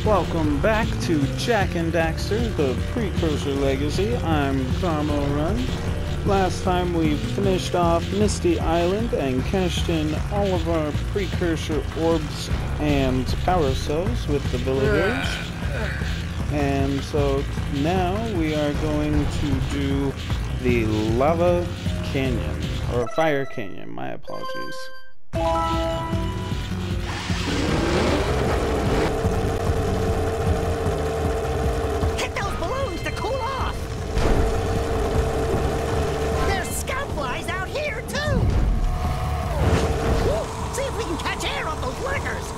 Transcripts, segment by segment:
Welcome back to Jak and Daxter The Precursor Legacy. I'm Carmo Run. Last time we finished off Misty Island and cashed in all of our precursor orbs and power cells with the villagers. And so now we are going to do the Lava Canyon, or Fire Canyon, my apologies. Hit those balloons to cool off! There's scout flies out here, too! Woo! See if we can catch air off those lurkers!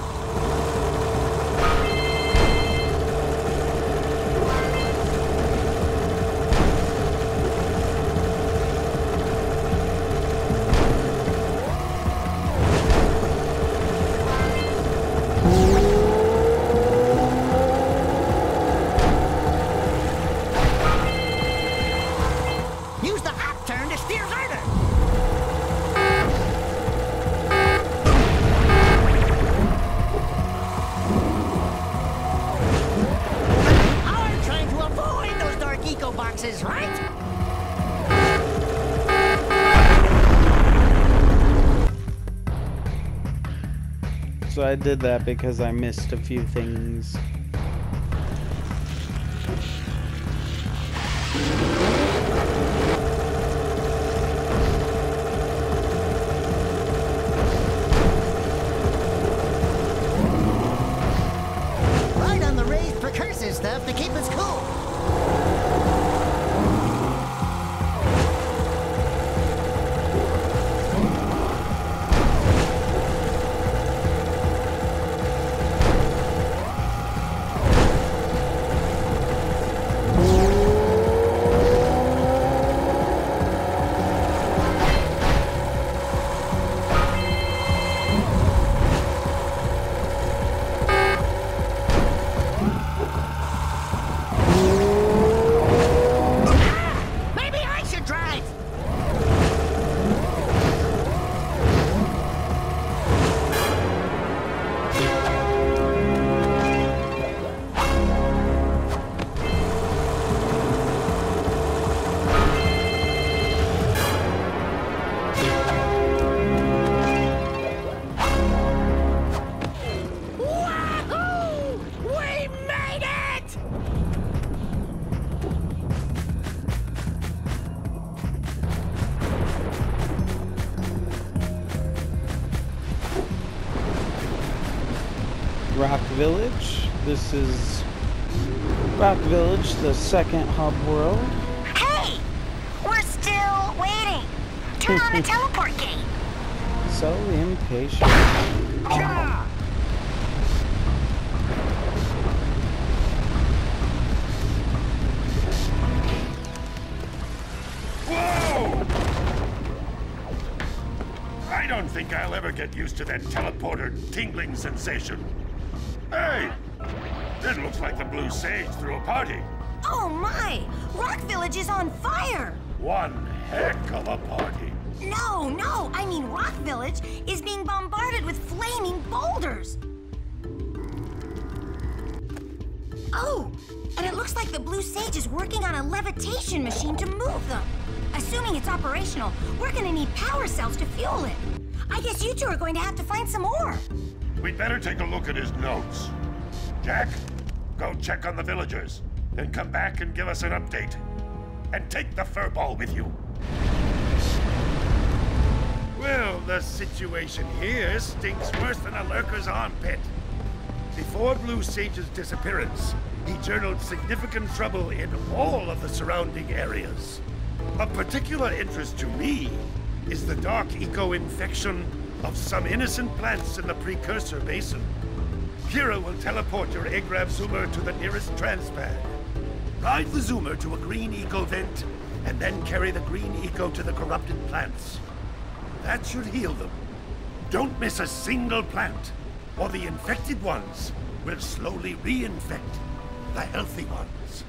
Boxes, right? So I did that because I missed a few things. Right on the raised precursor stuff to keep us cool. Rock Village. This is Rock Village, the second hub world. Hey! We're still waiting. Turn on the teleport gate. So impatient. Whoa! I don't think I'll ever get used to that teleporter tingling sensation. Hey! It looks like the Blue Sage threw a party. Oh my! Rock Village is on fire! One heck of a party. No, I mean Rock Village is being bombarded with flaming boulders. Oh, and it looks like the Blue Sage is working on a levitation machine to move them. Assuming it's operational, we're gonna need power cells to fuel it. I guess you two are going to have to find some more. We'd better take a look at his notes. Jak, go check on the villagers, then come back and give us an update. And take the furball with you. Well, the situation here stinks worse than a lurker's armpit. Before Blue Sage's disappearance, he journaled significant trouble in all of the surrounding areas. Of particular interest to me is the dark eco-infection of some innocent plants in the Precursor Basin. Kira will teleport your Agrab Zoomer to the nearest transpad. Ride the Zoomer to a green eco vent, and then carry the green eco to the corrupted plants. That should heal them. Don't miss a single plant, or the infected ones will slowly reinfect the healthy ones.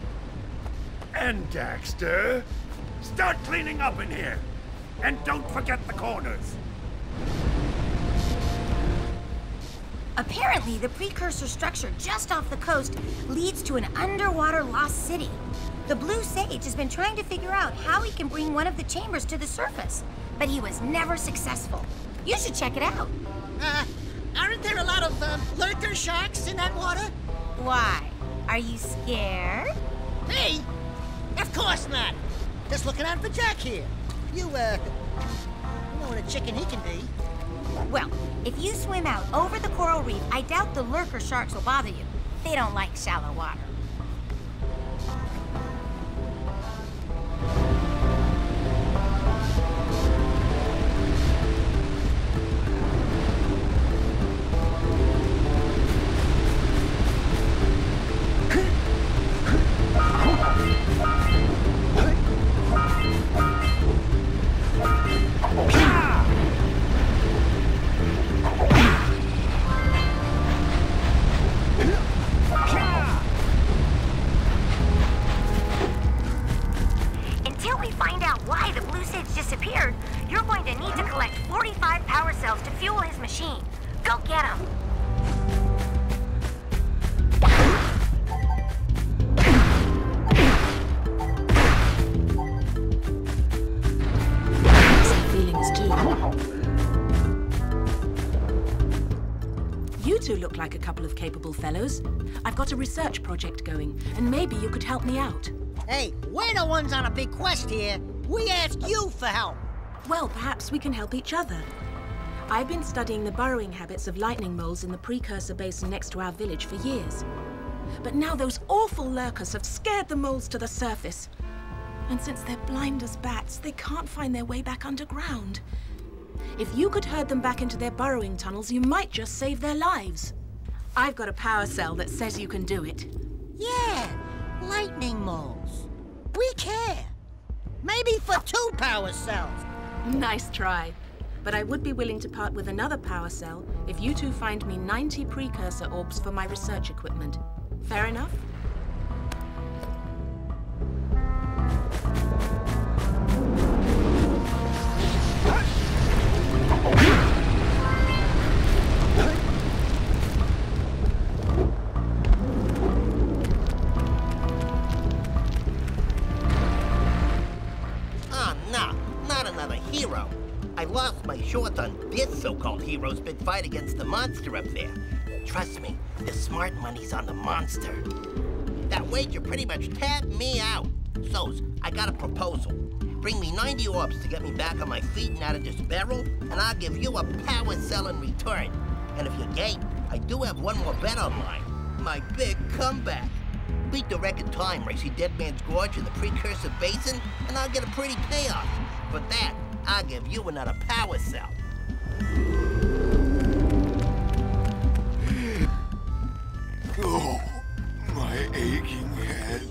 And Daxter, start cleaning up in here. And don't forget the corners. Apparently, the precursor structure just off the coast leads to an underwater lost city. The Blue Sage has been trying to figure out how he can bring one of the chambers to the surface, but he was never successful. You should check it out. Aren't there a lot of lurker sharks in that water? Why? Are you scared? Me? Of course not. Just looking out for Jack here. You know what a chicken he can be. Well, if you swim out over the coral reef, I doubt the lurker sharks will bother you. They don't like shallow water. Disappeared, you're going to need to collect 45 power cells to fuel his machine. Go get him. Feelings too. You two look like a couple of capable fellows. I've got a research project going, and maybe you could help me out. Hey, we're the ones on a big quest here. We asked you for help. Well, perhaps we can help each other. I've been studying the burrowing habits of lightning moles in the Precursor Basin next to our village for years. But now those awful lurkers have scared the moles to the surface. And since they're blind as bats, they can't find their way back underground. If you could herd them back into their burrowing tunnels, you might just save their lives. I've got a power cell that says you can do it. Yeah, lightning moles. We care. Maybe for 2 power cells. Nice try. But I would be willing to part with another power cell if you two find me 90 precursor orbs for my research equipment. Fair enough? Hero. I lost my short on this so-called hero's big fight against the monster up there. Trust me, the smart money's on the monster. That wager pretty much tapped me out. So's, I got a proposal. Bring me 90 orbs to get me back on my feet and out of this barrel, and I'll give you a power cell in return. And if you're game, I do have one more bet on mine. My big comeback. Beat the record time racing Dead Man's Gorge in the Precursor Basin, and I'll get a pretty payoff. For that, I'll give you another power cell. Oh, my aching head.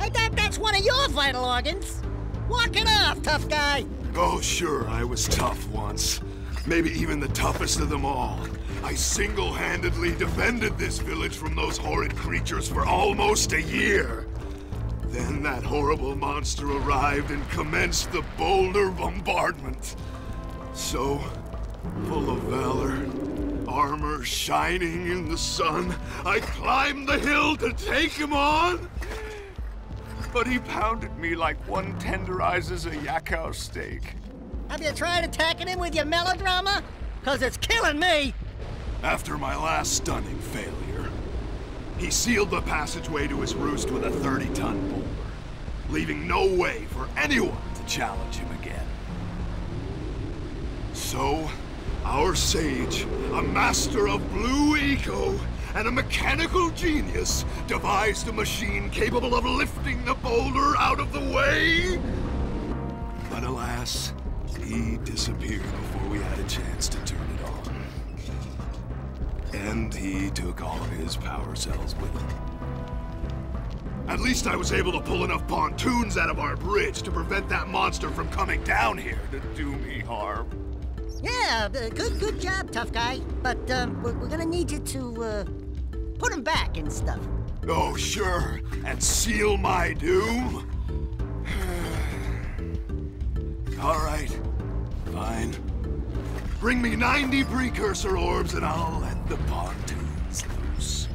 Hey, that's one of your vital organs. Walk it off, tough guy. Oh, sure, I was tough once. Maybe even the toughest of them all. I single-handedly defended this village from those horrid creatures for almost a year. Then that horrible monster arrived and commenced the boulder bombardment. So, full of valor, armor shining in the sun, I climbed the hill to take him on. But he pounded me like one tenderizes a yakkow steak. Have you tried attacking him with your melodrama? 'Cause it's killing me. After my last stunning failure, he sealed the passageway to his roost with a 30-ton boulder, leaving no way for anyone to challenge him again. So, our sage, a master of blue eco and a mechanical genius, devised a machine capable of lifting the boulder out of the way. But alas, he disappeared before we had a chance to turn it on. And he took all of his power cells with him. At least I was able to pull enough pontoons out of our bridge to prevent that monster from coming down here to do me harm. Yeah, good job, tough guy. But we're gonna need you to put him back and stuff. Oh, sure, and seal my doom? All right, fine. Bring me 90 precursor orbs and I'll let the pontoons loose.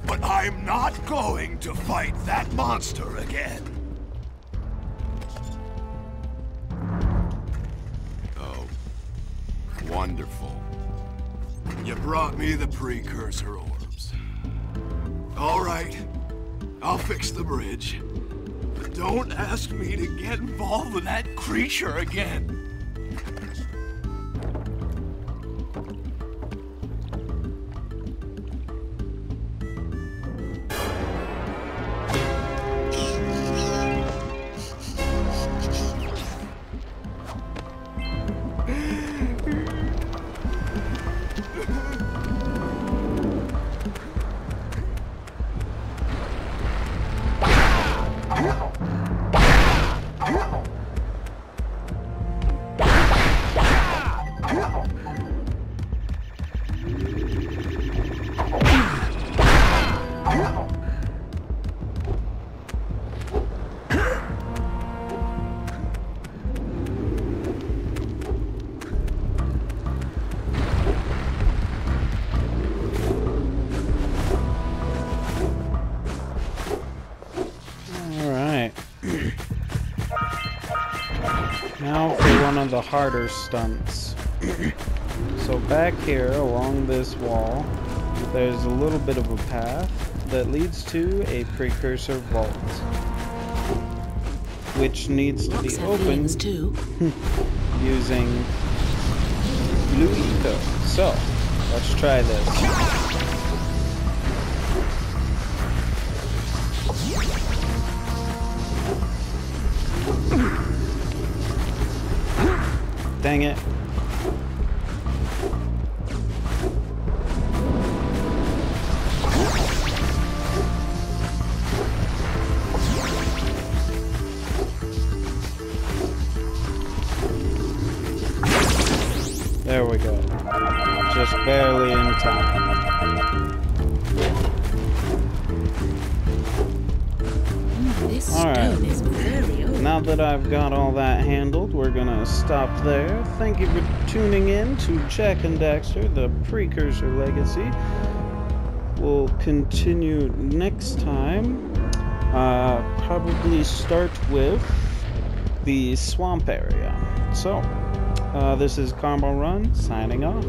But I'm not going to fight that monster again. Oh, wonderful. You brought me the precursor orbs. All right, I'll fix the bridge. But don't ask me to get involved with that creature again. Now for one of the harder stunts. So back here along this wall, there's a little bit of a path that leads to a precursor vault, which needs to be opened using blue ether. So let's try this. Dang it. There we go. Just barely in time. This stone is very old. Now that I've got all that handled, we're gonna stop there. Thank you for tuning in to Jak and Daxter, the Precursor Legacy. We'll continue next time. Probably start with the swamp area. So, this is Carmel Run, signing off.